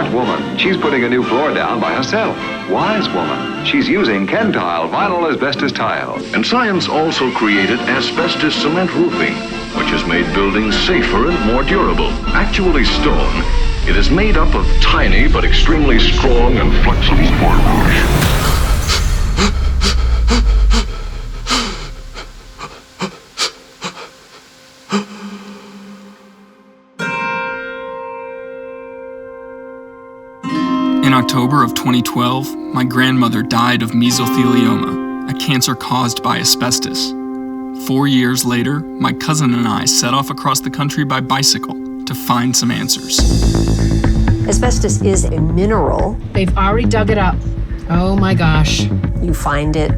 Smart woman. She's putting a new floor down by herself. Wise woman. She's using Kentile vinyl asbestos tile. And science also created asbestos cement roofing, which has made buildings safer and more durable. Actually stone, it is made up of tiny but extremely strong and flexible fibers. In October of 2012, my grandmother died of mesothelioma, a cancer caused by asbestos. 4 years later, my cousin and I set off across the country by bicycle to find some answers. Asbestos is a mineral. They've already dug it up. Oh my gosh. You find it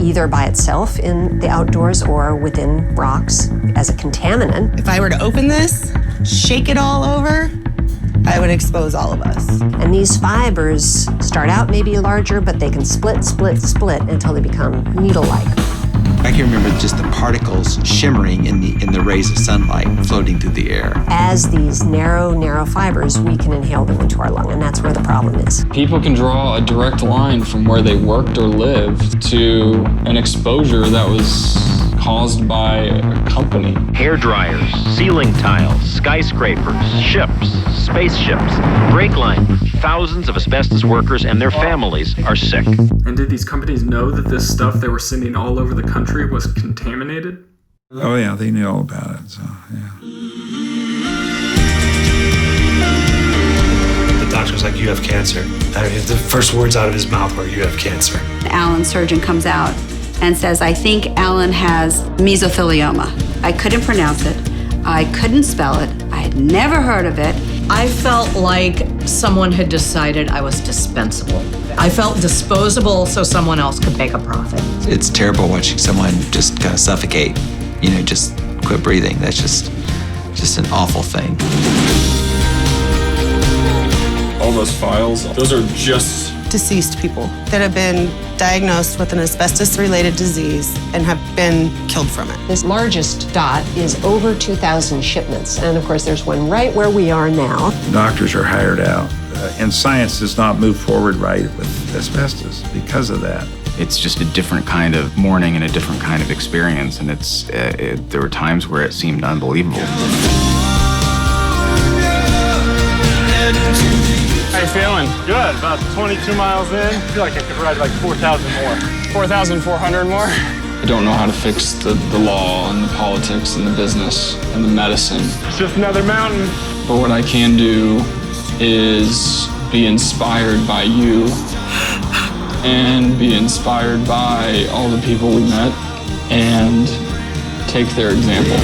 either by itself in the outdoors or within rocks as a contaminant. If I were to open this, shake it all over, I would expose all of us. And these fibers start out maybe larger, but they can split until they become needle-like. I can remember just the particles shimmering in the rays of sunlight floating through the air. As these narrow fibers, we can inhale them into our lung, and that's where the problem is. People can draw a direct line from where they worked or lived to an exposure that was caused by a company. Hair dryers, ceiling tiles, skyscrapers, ships, spaceships, brake line. Thousands of asbestos workers and their families are sick. And did these companies know that this stuff they were sending all over the country was contaminated? Oh yeah, they knew all about it, so yeah. The doctor was like, "You have cancer." I mean, the first words out of his mouth were, "You have cancer." Alan's surgeon comes out and says, "I think Alan has mesothelioma." I couldn't pronounce it. I couldn't spell it. I had never heard of it. I felt like someone had decided I was dispensable. I felt disposable so someone else could make a profit. It's terrible watching someone just kind of suffocate, just quit breathing. That's just an awful thing. All those files, those are just Deceased people that have been diagnosed with an asbestos-related disease and have been killed from it. This largest dot is over 2,000 shipments, and of course there's one right where we are now. Doctors are hired out, and science does not move forward right with asbestos because of that. It's just a different kind of mourning and a different kind of experience, and there were times where it seemed unbelievable. How you feeling? Good, about 22 miles in. I feel like I could ride like 4,000 more. 4,400 more? I don't know how to fix the law and the politics and the business and the medicine. It's just another mountain. But what I can do is be inspired by you and be inspired by all the people we met and take their example.